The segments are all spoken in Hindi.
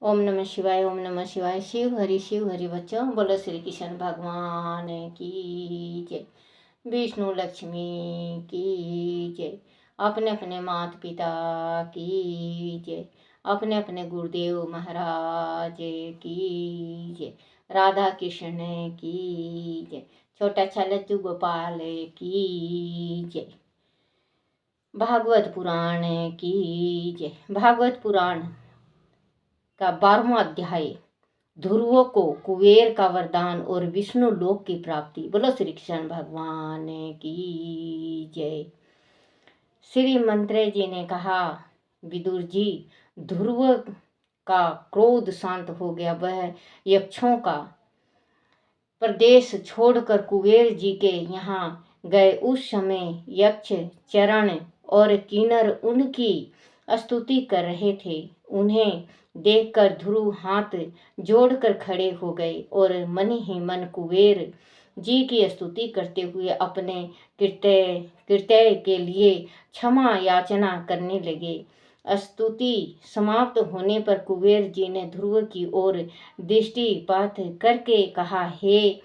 ओम नमः शिवाय। ओम नमः शिवाय। शिव हरि बच्चों, बोलो श्री कृष्ण भगवान की जय। विष्णु लक्ष्मी की जय। अपने अपने माता पिता की जय। अपने अपने गुरुदेव महाराज की जय। राधा कृष्ण की जय। छोटा लड्डू गोपाल की जय। भागवत पुराण की जय। भागवत पुराण का 12वां अध्याय, ध्रुव को कुबेर का वरदान और विष्णु लोक की प्राप्ति। बोलो श्री कृष्ण भगवान की जय। श्री मंत्रे जी ने कहा, विदुर जी, ध्रुव का क्रोध शांत हो गया। वह यक्षों का प्रदेश छोड़कर कुबेर जी के यहाँ गए। उस समय यक्ष, चरण और किन्नर उनकी स्तुति कर रहे थे। उन्हें देखकर ध्रुव हाथ जोड़कर खड़े हो गए और मन ही मन कुबेर जी की स्तुति करते हुए अपने कृत्य के लिए क्षमा याचना करने लगे। स्तुति समाप्त होने पर कुबेर जी ने ध्रुव की ओर दृष्टिपात करके कहा, हे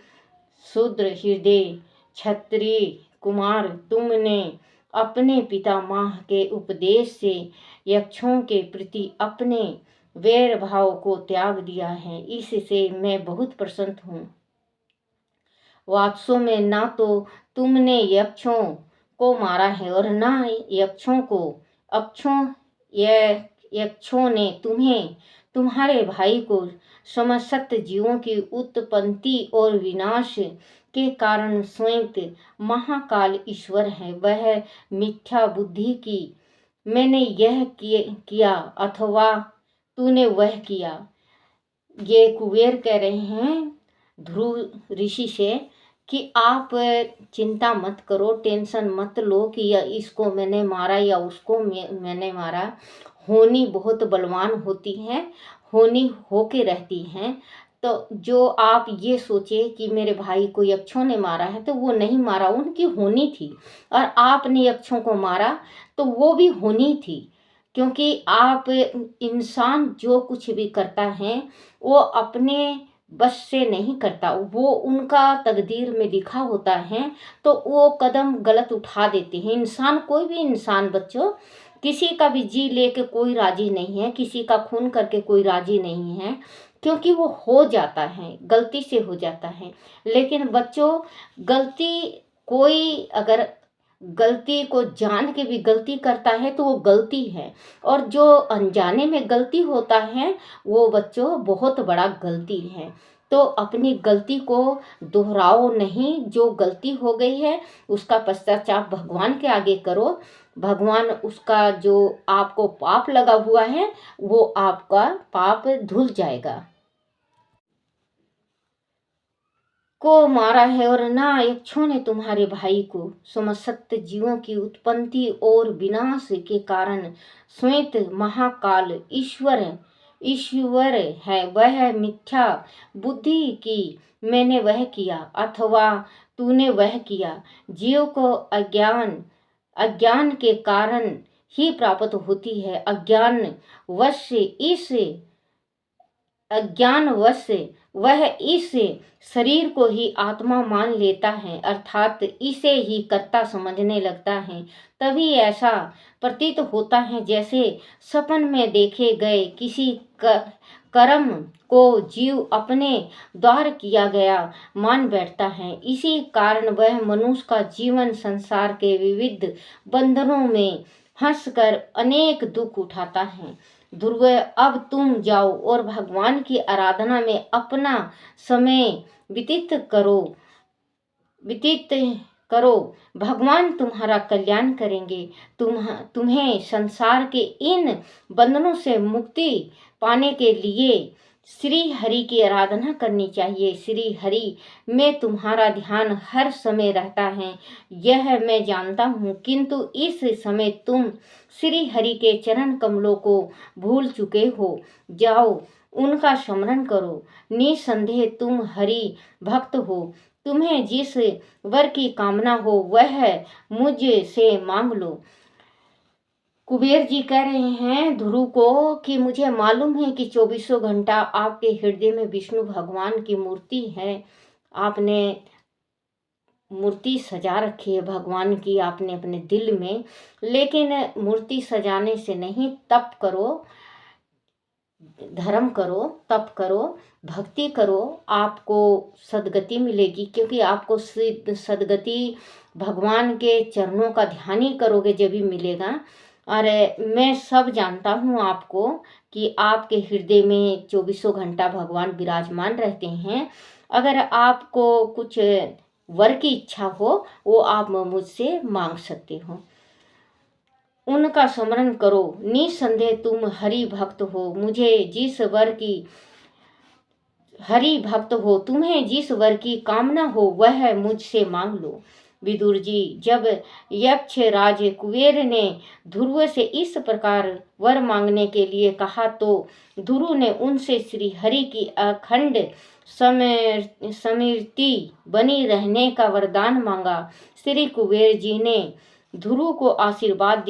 शूद्र हृदय क्षत्रिय कुमार, तुमने अपने पितामह के उपदेश से यक्षों के प्रति अपने वैर भाव को त्याग दिया है। इससे मैं बहुत प्रसन्न हूँ। वास्तव में ना तो तुमने यक्षों को मारा है और ना यक्षों ने तुम्हें, तुम्हारे भाई को समस्त जीवों की उत्पत्ति और विनाश के कारण स्वयं महाकाल ईश्वर है। वह मिथ्या बुद्धि की मैंने यह किया अथवा तूने वह किया। ये कुबेर कह रहे हैं ध्रुव ऋषि से कि आप चिंता मत करो, टेंशन मत लो कि या इसको मैंने मारा या उसको मैंने मारा। होनी बहुत बलवान होती है, होनी होके रहती हैं। तो जो आप ये सोचे कि मेरे भाई को यक्षों ने मारा है, तो वो नहीं मारा, उनकी होनी थी। और आपने यक्षों को मारा तो वो भी होनी थी। क्योंकि आप इंसान जो कुछ भी करता है वो अपने बस से नहीं करता, वो उनका तकदीर में लिखा होता है। तो वो कदम गलत उठा देते हैं। इंसान, कोई भी इंसान बच्चों, किसी का भी जी लेके कोई राजी नहीं है, किसी का खून करके कोई राजी नहीं है, क्योंकि वो हो जाता है, गलती से हो जाता है। लेकिन बच्चों, गलती, कोई अगर गलती को जान के भी गलती करता है तो वो गलती है, और जो अनजाने में गलती होता है वो बच्चों बहुत बड़ा गलती है। तो अपनी गलती को दोहराओ नहीं। जो गलती हो गई है उसका पश्चाताप भगवान के आगे करो। भगवान उसका जो आपको पाप लगा हुआ है वो आपका पाप धुल जाएगा। को मारा है और ना यक्षों ने तुम्हारे भाई को समस्त जीवों की उत्पत्ति और विनाश के कारण स्वयं महाकाल ईश्वर है। वह मिथ्या बुद्धि की मैंने वह किया अथवा तूने वह किया। जीव को अज्ञान के कारण ही प्राप्त होती है। अज्ञानवश वह इस शरीर को ही आत्मा मान लेता है, अर्थात इसे ही कर्ता समझने लगता है। तभी ऐसा प्रतीत होता है जैसे सपन में देखे गए किसी कर्म को जीव अपने द्वारा किया गया मान बैठता है। इसी कारण वह मनुष्य का जीवन संसार के विविध बंधनों में फंसकर अनेक दुख उठाता है। ध्रुव, अब तुम जाओ और भगवान की आराधना में अपना समय व्यतीत करो। भगवान तुम्हारा कल्याण करेंगे। तुम्हें संसार के इन बंधनों से मुक्ति पाने के लिए श्री हरि की आराधना करनी चाहिए। श्री हरि में तुम्हारा ध्यान हर समय रहता है, यह मैं जानता हूँ, किंतु इस समय तुम श्री हरि के चरण कमलों को भूल चुके हो। जाओ, उनका स्मरण करो। निसंदेह तुम हरि भक्त हो। तुम्हें जिस वर की कामना हो वह मुझ से मांग लो। कुबेर जी कह रहे हैं ध्रुव को कि मुझे मालूम है कि 24 घंटा आपके हृदय में विष्णु भगवान की मूर्ति है। आपने मूर्ति सजा रखी है भगवान की आपने अपने दिल में, लेकिन मूर्ति सजाने से नहीं, तप करो, धर्म करो, तप करो, भक्ति करो, आपको सदगति मिलेगी। क्योंकि आपको सदगति भगवान के चरणों का ध्यान ही करोगे जब भी मिलेगा। और मैं सब जानता हूँ आपको कि आपके हृदय में 24 घंटा भगवान विराजमान रहते हैं। अगर आपको कुछ वर की इच्छा हो वो आप मुझसे मांग सकते हो। उनका स्मरण करो, निसंदेह तुम हरि भक्त हो। मुझे जिस वर की हरि भक्त हो, तुम्हें जिस वर की कामना हो वह मुझसे मांग लो। विदुर जी, जब यक्ष राज कुबेर ने ध्रुव से इस प्रकार वर मांगने के लिए कहा तो ध्रुव ने उनसे श्री हरि की अखंड स्मृति बनी रहने का वरदान मांगा। श्री कुबेर जी ने ध्रुव को आशीर्वाद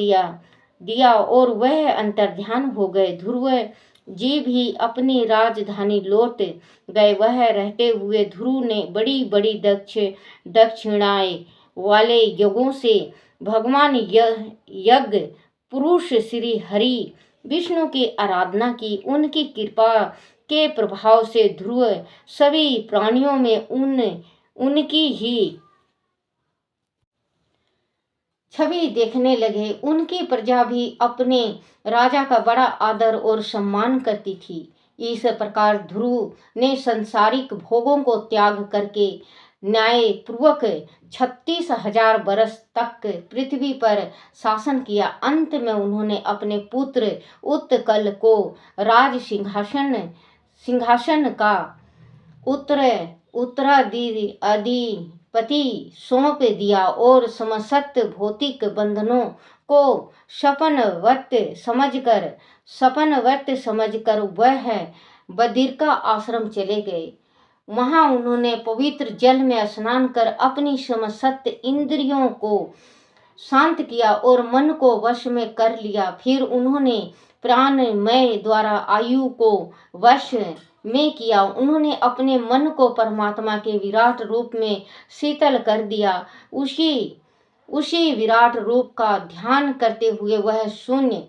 दिया और वह अंतर्ध्यान हो गए। ध्रुव जी भी अपनी राजधानी लौट गए। वह रहते हुए ध्रुव ने बड़ी बड़ी दक्षिणाएं वाले यज्ञों से भगवान यज्ञ पुरुष श्री हरि विष्णु की आराधना की। उनकी कृपा के प्रभाव से ध्रुव सभी प्राणियों में उनकी ही छवि देखने लगे। उनकी प्रजा भी अपने राजा का बड़ा आदर और सम्मान करती थी। इस प्रकार ध्रुव ने संसारिक भोगों को त्याग करके न्याय पूर्वक 36,000 वर्ष तक पृथ्वी पर शासन किया। अंत में उन्होंने अपने पुत्र उत्कल को राज सिंहासन का उत्तराधिपति सौंप दिया और समस्त भौतिक बंधनों को सपनवत समझकर वह बद्रिका आश्रम चले गए। वहां उन्होंने पवित्र जल में स्नान कर अपनी समस्त इंद्रियों को शांत किया और मन को वश में कर लिया। फिर उन्होंने प्राणमय द्वारा आयु को वश में किया। उन्होंने अपने मन को परमात्मा के विराट रूप में शीतल कर दिया। उसी विराट रूप का ध्यान करते हुए वह शून्य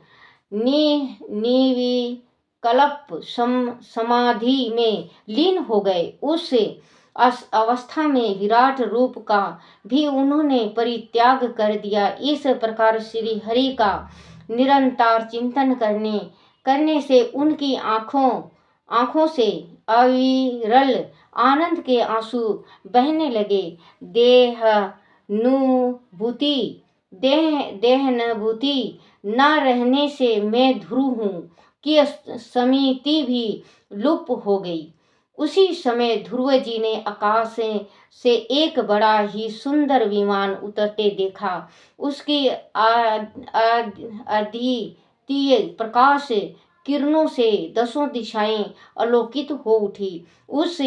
निर्विकल्प समाधि में लीन हो गए। उस अवस्था में विराट रूप का भी उन्होंने परित्याग कर दिया। इस प्रकार श्री हरि का निरंतर चिंतन करने से उनकी आँखों से अविरल आनंद के आंसू बहने लगे। देहानुभूति न रहने से मैं ध्रुव हूँ कि स्मृति भी लुप्त हो गई। उसी समय ध्रुव जी ने आकाश से एक बड़ा ही सुंदर विमान उतरते देखा। उसकी अद्वितीय प्रकाश किरणों से 10 दिशाएं आलोकित हो उठी। उस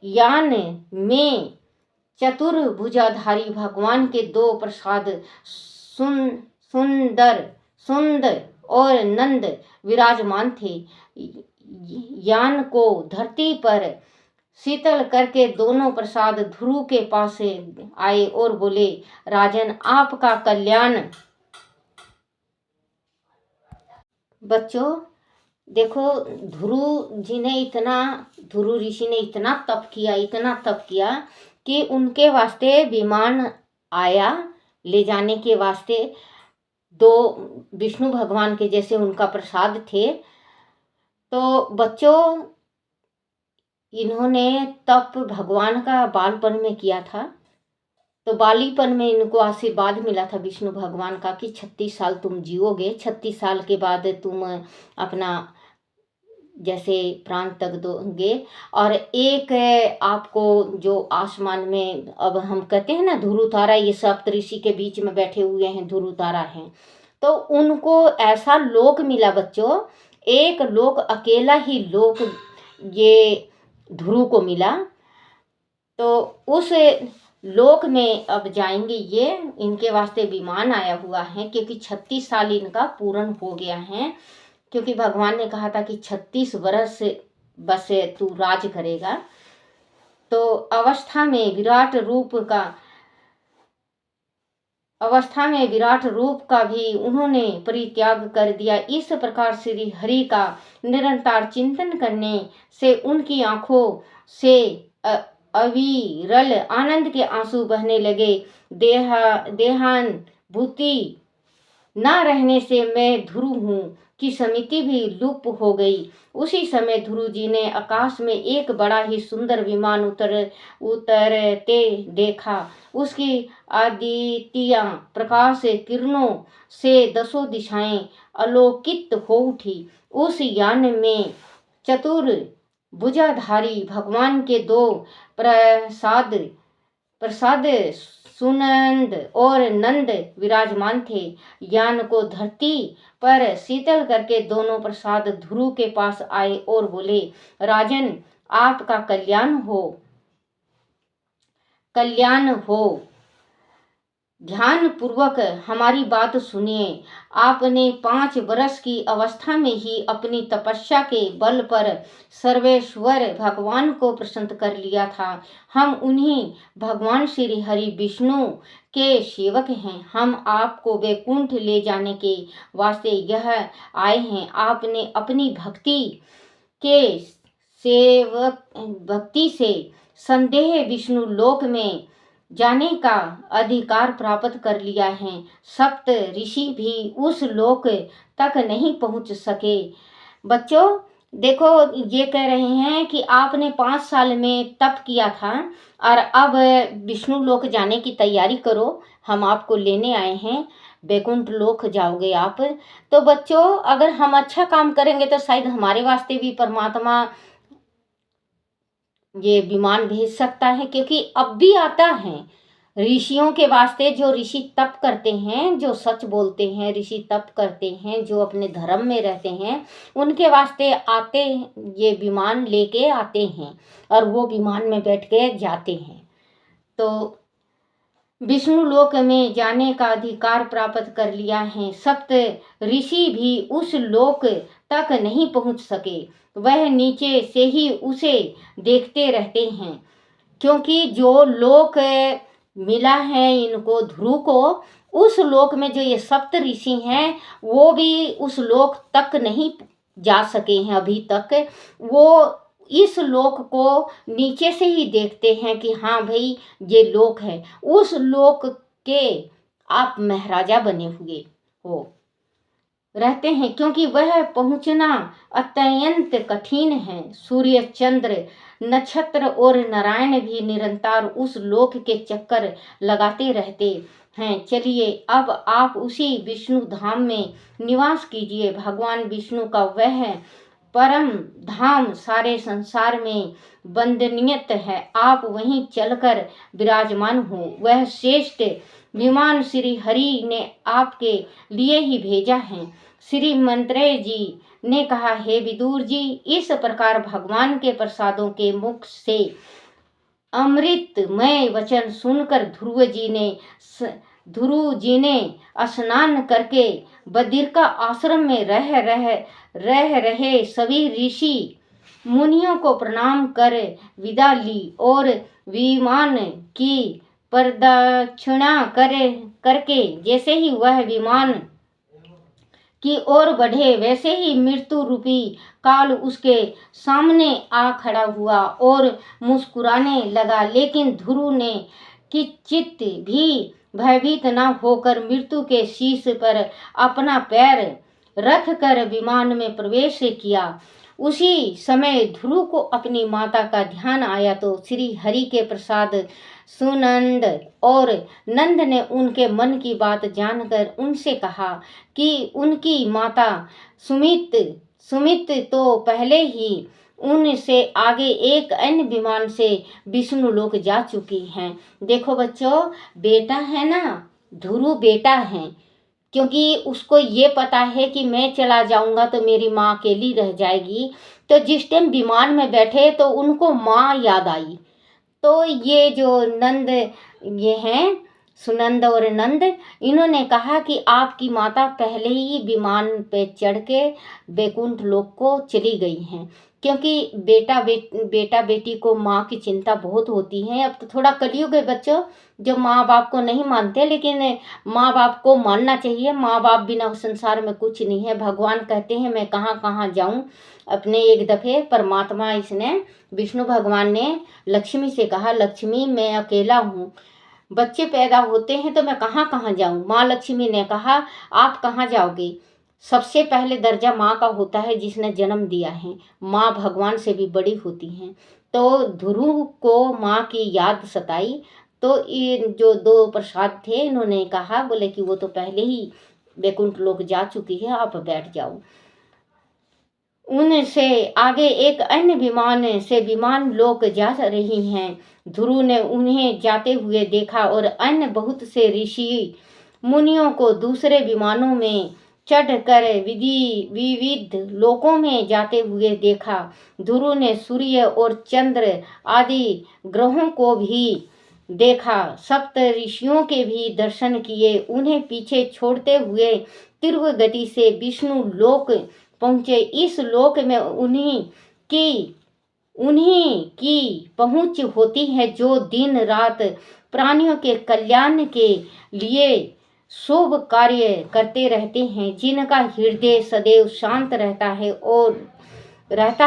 यान में चतुर्भुजाधारी भगवान के 2 प्रसाद सुंदर और नंद विराजमान थे। यान को धरती पर शीतल करके दोनों प्रसाद ध्रुव के पास आए और बोले, राजन, आपका कल्याण। बच्चों देखो, ध्रुव ऋषि ने इतना तप किया कि उनके वास्ते विमान आया ले जाने के वास्ते। 2 विष्णु भगवान के जैसे उनका प्रसाद थे। तो बच्चों, इन्होंने तप भगवान का बालपन में किया था। तो बालीपन में इनको आशीर्वाद मिला था विष्णु भगवान का कि 36 साल तुम जियोगे। 36 साल के बाद तुम अपना जैसे प्राण तक दोगे। और एक आपको जो आसमान में, अब हम कहते हैं ना ध्रुव तारा, ये सप्तऋषि के बीच में बैठे हुए हैं, ध्रुव तारा हैं। तो उनको ऐसा लोक मिला बच्चों, एक लोक, अकेला ही लोक ये ध्रुव को मिला। तो उस लोक में अब जाएंगे। ये इनके वास्ते विमान आया हुआ है, क्योंकि 36 साल इनका पूर्ण हो गया है। क्योंकि भगवान ने कहा था कि 36 वर्ष बस तू राज करेगा। तो अवस्था में विराट रूप का भी उन्होंने परित्याग कर दिया। इस प्रकार श्री हरि का निरंतर चिंतन करने से उनकी आंखों से अविरल आनंद के आंसू बहने लगे। देहानुभूति न रहने से मैं ध्रुव हूँ की समिति भी लुप्त हो गई। उसी समय ध्रुव जी ने आकाश में एक बड़ा ही सुंदर विमान उतरते देखा। उसकी आदित्य प्रकाश किरणों से 10 दिशाएं आलोकित हो उठी। उस यान में चतुर भुजाधारी भगवान के 2 प्रसाद सुनंद और नंद विराजमान थे। यान को धरती पर शीतल करके दोनों प्रसाद ध्रुव के पास आए और बोले, राजन, आपका कल्याण हो। ध्यान पूर्वक हमारी बात सुनिए। आपने 5 वर्ष की अवस्था में ही अपनी तपस्या के बल पर सर्वेश्वर भगवान को प्रसन्न कर लिया था। हम उन्हीं भगवान श्री हरि विष्णु के सेवक हैं। हम आपको वैकुंठ ले जाने के वास्ते यह आए हैं। आपने अपनी भक्ति से संदेह विष्णु लोक में जाने का अधिकार प्राप्त कर लिया है। 7 ऋषि भी उस लोक तक नहीं पहुंच सके। बच्चों देखो, ये कह रहे हैं कि आपने 5 साल में तप किया था और अब विष्णु लोक जाने की तैयारी करो, हम आपको लेने आए हैं, वैकुंठ लोक जाओगे आप। तो बच्चों, अगर हम अच्छा काम करेंगे तो शायद हमारे वास्ते भी परमात्मा ये विमान भेज सकता है, क्योंकि अब भी आता है ऋषियों के वास्ते। जो ऋषि तप करते हैं, जो सच बोलते हैं, ऋषि तप करते हैं, जो अपने धर्म में रहते हैं, उनके वास्ते आते, ये विमान लेके आते हैं और वो विमान में बैठ के जाते हैं। तो विष्णु लोक में जाने का अधिकार प्राप्त कर लिया है। 7 ऋषि भी उस लोक तक नहीं पहुंच सके। वह नीचे से ही उसे देखते रहते हैं, क्योंकि जो लोक मिला है इनको, ध्रुव को, उस लोक में जो ये 7 ऋषि हैं वो भी उस लोक तक नहीं जा सके हैं अभी तक। वो इस लोक को नीचे से ही देखते हैं कि हाँ भाई ये लोक है। उस लोक के आप महाराजा बने हुए हो रहते हैं, क्योंकि वह पहुंचना अत्यंत कठिन है। सूर्य, चंद्र, नक्षत्र और नारायण भी निरंतर उस लोक के चक्कर लगाते रहते हैं। चलिए अब आप उसी विष्णु धाम में निवास कीजिए। भगवान विष्णु का वह परम धाम सारे संसार में वंदनीय है। आप वहीं चलकर विराजमान हो। वह श्रेष्ठ विमान श्री हरि ने आपके लिए ही भेजा है। श्री मंत्रेय जी ने कहा, हे विदुर जी, इस प्रकार भगवान के प्रसादों के मुख से अमृतमय वचन सुनकर ध्रुव जी ने स्नान करके बद्रिका आश्रम में रह रहे सभी ऋषि मुनियों को प्रणाम कर विदा ली और विमान की प्रदक्षिणा करके जैसे ही वह विमान की ओर बढ़े, वैसे ही मृत्यु रूपी काल उसके सामने आ खड़ा हुआ और मुस्कुराने लगा। लेकिन ध्रुव ने किंचित भी भयभीत न होकर मृत्यु के शीश पर अपना पैर रख कर विमान में प्रवेश किया। उसी समय ध्रुव को अपनी माता का ध्यान आया तो श्री हरि के प्रसाद सुनंद और नंद ने उनके मन की बात जानकर उनसे कहा कि उनकी माता सुमित तो पहले ही उनसे आगे एक अन्य विमान से विष्णु लोक जा चुकी हैं। देखो बच्चों, बेटा है ना, ध्रुव बेटा है, क्योंकि उसको ये पता है कि मैं चला जाऊंगा तो मेरी माँ अकेली रह जाएगी। तो जिस टाइम विमान में बैठे तो उनको माँ याद आई, तो ये जो नंद ये हैं सुनंद और नंद, इन्होंने कहा कि आपकी माता पहले ही विमान पे चढ़ के बैकुंठ लोक को चली गई हैं, क्योंकि बेटा बेटी को माँ की चिंता बहुत होती है। अब तो थोड़ा कलयुग है बच्चों, जो माँ बाप को नहीं मानते, लेकिन माँ बाप को मानना चाहिए। माँ बाप बिना संसार में कुछ नहीं है। भगवान कहते हैं मैं कहाँ कहाँ जाऊँ। अपने एक दफ़े परमात्मा इसने विष्णु भगवान ने लक्ष्मी से कहा, लक्ष्मी मैं अकेला हूँ, बच्चे पैदा होते हैं तो मैं कहाँ कहाँ जाऊँ। माँ लक्ष्मी ने कहा आप कहाँ जाओगे, सबसे पहले दर्जा माँ का होता है जिसने जन्म दिया है। माँ भगवान से भी बड़ी होती हैं। तो ध्रुव को माँ की याद सताई, तो ये जो दो प्रसाद थे इन्होंने कहा, बोले कि वो तो पहले ही वैकुंठ लोक जा चुकी है, आप बैठ जाओ। उनसे आगे एक अन्य विमान से विमान लोक जा रही हैं। ध्रुव ने उन्हें जाते हुए देखा और अन्य बहुत से ऋषि मुनियों को दूसरे विमानों में चढ़कर विविध लोकों में जाते हुए देखा। ध्रुव ने सूर्य और चंद्र आदि ग्रहों को भी देखा, सप्त ऋषियों के भी दर्शन किए। उन्हें पीछे छोड़ते हुए तीव्र गति से विष्णु लोक पहुँचे। इस लोक में उन्हीं की पहुँच होती है जो दिन रात प्राणियों के कल्याण के लिए शुभ कार्य करते रहते हैं, जिनका हृदय सदैव शांत रहता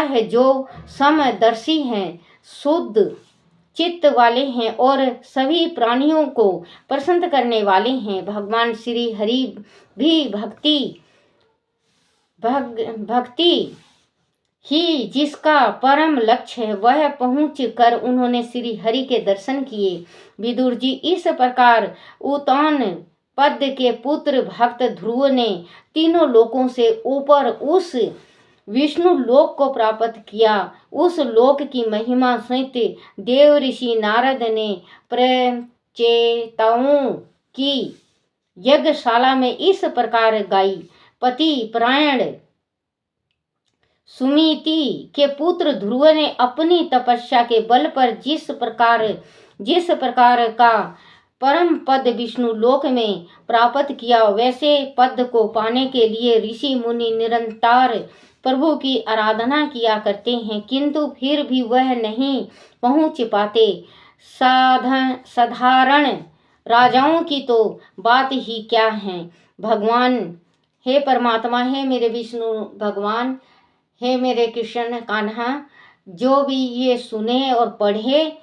है, जो समदर्शी हैं, शुद्ध चित्त वाले हैं और सभी प्राणियों को प्रसन्न करने वाले हैं। भगवान श्री हरि भी भक्ति ही जिसका परम लक्ष्य है, वह पहुँच कर उन्होंने श्री हरि के दर्शन किए। विदुर जी, इस प्रकार उतान पद के पुत्र भक्त ध्रुव ने तीनों लोकों से ऊपर उस विष्णु लोक को प्राप्त किया। उस लोक की महिमा सहित देव ऋषि नारद ने प्रचेताओं की यज्ञशाला में इस प्रकार गाई। पति परायण सुमिति के पुत्र ध्रुव ने अपनी तपस्या के बल पर जिस प्रकार का परम पद विष्णु लोक में प्राप्त किया, वैसे पद को पाने के लिए ऋषि मुनि निरंतर प्रभु की आराधना किया करते हैं, किंतु फिर भी वह नहीं पहुंच पाते। साधारण राजाओं की तो बात ही क्या है। भगवान हे परमात्मा, हे मेरे विष्णु भगवान, हे मेरे कृष्ण कान्हा, जो भी ये सुने और पढ़े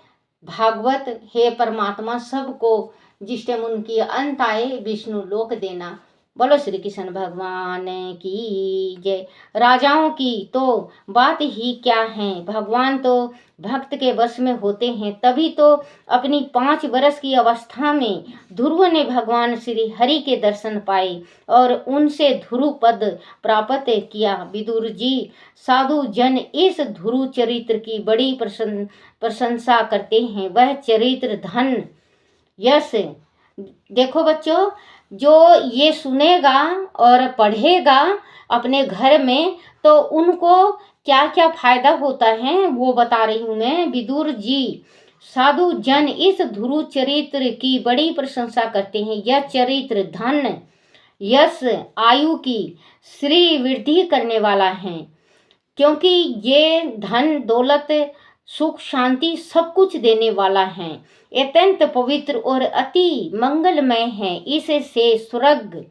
भागवत, हे परमात्मा सबको जिष्ट मुन की अंत आए विष्णु लोक देना। बोलो श्री कृष्ण भगवान की जय। राजाओं की तो बात ही क्या है, भगवान तो भक्त के वश में होते हैं। तभी तो अपनी 5 वर्ष की अवस्था में ध्रुव ने भगवान श्री हरि के दर्शन पाए और उनसे ध्रुव पद प्राप्त किया। विदुर जी, साधु जन इस ध्रुव चरित्र की बड़ी प्रशंसा करते हैं। वह चरित्र धन यश, देखो बच्चों, जो ये सुनेगा और पढ़ेगा अपने घर में तो उनको क्या क्या फायदा होता है वो बता रही हूँ मैं। विदुर जी, साधु जन इस ध्रुव चरित्र की बड़ी प्रशंसा करते हैं। यह चरित्र धन यश आयु की श्री वृद्धि करने वाला है, क्योंकि ये धन दौलत सुख शांति सब कुछ देने वाला है। अत्यंत पवित्र और अति मंगलमय है। इससे स्वर्ग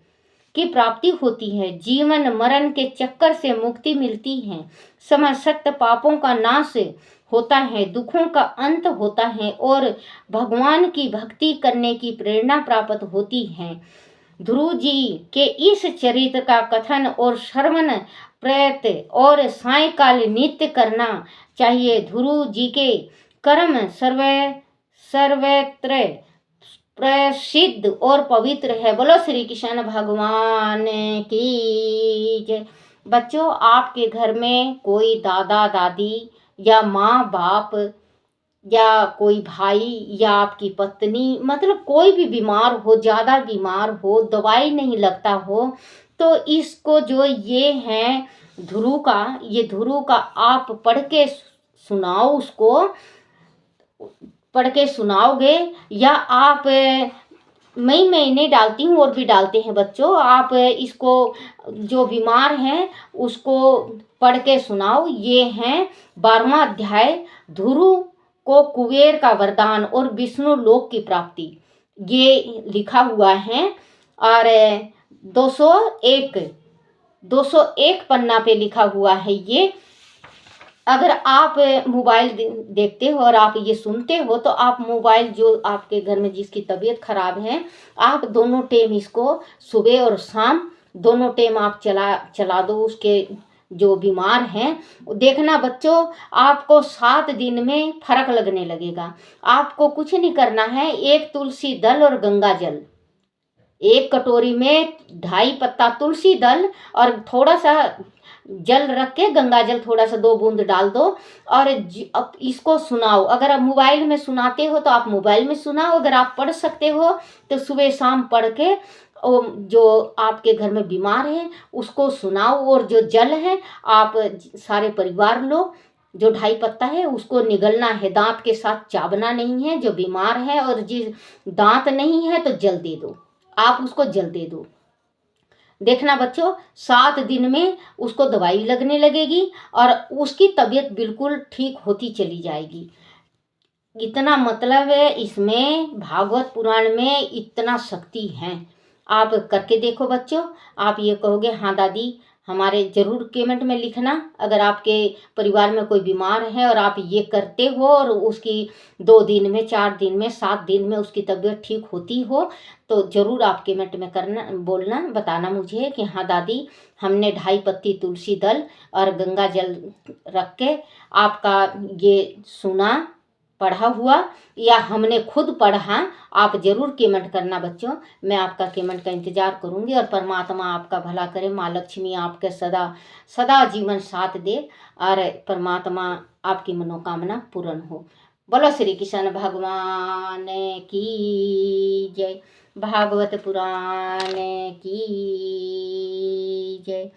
की प्राप्ति होती है, जीवन मरण के चक्कर से मुक्ति मिलती है, समस्त पापों का नाश होता है, दुखों का अंत होता है और भगवान की भक्ति करने की प्रेरणा प्राप्त होती है। ध्रुव जी के इस चरित्र का कथन और श्रवण प्रयत्न और सायकाल नित्य करना चाहिए। ध्रुव जी के कर्म सर्वत्र प्रसिद्ध और पवित्र है। बोलो श्री कृष्ण भगवान की जय। बच्चों, आपके घर में कोई दादा दादी या माँ बाप या कोई भाई या आपकी पत्नी, मतलब कोई भी बीमार हो, ज़्यादा बीमार हो, दवाई नहीं लगता हो, तो इसको जो ये है ध्रुव का आप पढ़ के सुनाओ उसको। पढ़ के सुनाओगे या आप मैं नहीं डालती हूँ और भी डालते हैं बच्चों, आप इसको जो बीमार हैं उसको पढ़ के सुनाओ। ये हैं 12वां अध्याय, ध्रुव को कुबेर का वरदान और विष्णु लोक की प्राप्ति, ये लिखा हुआ है। और 201 201 पन्ना पे लिखा हुआ है ये। अगर आप मोबाइल देखते हो और आप ये सुनते हो तो आप मोबाइल, जो आपके घर में जिसकी तबीयत खराब है, आप दोनों टाइम इसको सुबह और शाम दोनों टाइम आप चला दो उसके जो बीमार हैं। देखना बच्चों, आपको 7 दिन में फर्क लगने लगेगा। आपको कुछ नहीं करना है, एक तुलसी दल और गंगा जल, एक कटोरी में 2.5 पत्ता तुलसी दल और थोड़ा सा जल रख के, गंगा जल थोड़ा सा 2 बूंद डाल दो और अब इसको सुनाओ। अगर आप मोबाइल में सुनाते हो तो आप मोबाइल में सुनाओ, अगर आप पढ़ सकते हो तो सुबह शाम पढ़ के जो आपके घर में बीमार है उसको सुनाओ। और जो जल है आप सारे परिवार लो, जो 2.5 पत्ता है उसको निगलना है, दांत के साथ चाबना नहीं है। जो बीमार है और जिस दांत नहीं है तो जल दे दो, आप उसको जल दे दो। देखना बच्चों, 7 दिन में उसको दवाई लगने लगेगी और उसकी तबीयत बिल्कुल ठीक होती चली जाएगी। इतना मतलब है इसमें, भागवत पुराण में इतना शक्ति है। आप करके देखो बच्चों, आप ये कहोगे हाँ दादी, हमारे ज़रूर कमेंट में लिखना। अगर आपके परिवार में कोई बीमार है और आप ये करते हो और उसकी 2 दिन में, 4 दिन में, 7 दिन में उसकी तबीयत ठीक होती हो तो ज़रूर आप कमेंट में करना, बोलना, बताना मुझे कि हाँ दादी, हमने 2.5 पत्ती तुलसी दल और गंगा जल रख के आपका ये सुना, पढ़ा हुआ, या हमने खुद पढ़ा। आप ज़रूर कमेंट करना बच्चों, मैं आपका कमेंट का इंतज़ार करूँगी। और परमात्मा आपका भला करे, माँ लक्ष्मी आपके सदा सदा जीवन साथ दे और परमात्मा आपकी मनोकामना पूर्ण हो। बोलो श्री कृष्ण भगवान की जय, भागवत पुराण की जय।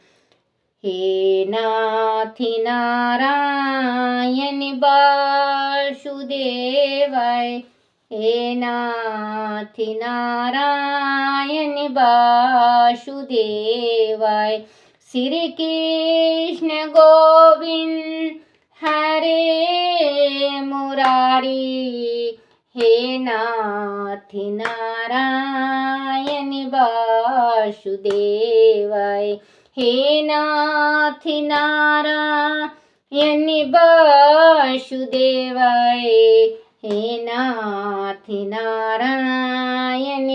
हे नाथि नारायण वासुदेवाय, हे नाथि नारायण वासुदेवाय। श्री कृष्ण गोविंद हरे मुरारी, हे नाथि नारायण वासुदेवाय, हे नाथि नारायण वासुदेवाय, हे नाथि नारायण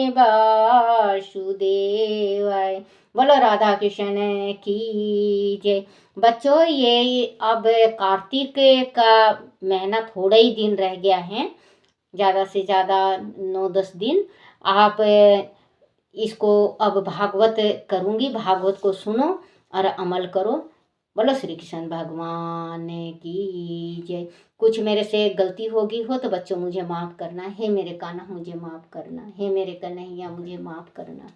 वासुदेवाय। बोलो राधा कृष्ण की जय। बच्चों, ये अब कार्तिक का महीना थोड़ा ही दिन रह गया है, ज़्यादा से ज़्यादा 9-10 दिन। आप इसको अब भागवत करूँगी, भागवत को सुनो और अमल करो। बोलो श्री कृष्ण भगवान की जय। कुछ मेरे से गलती होगी हो तो बच्चों मुझे माफ़ करना। हे मेरे कान्हा मुझे माफ़ करना, हे मेरे कन्हैया मुझे माफ़ करना।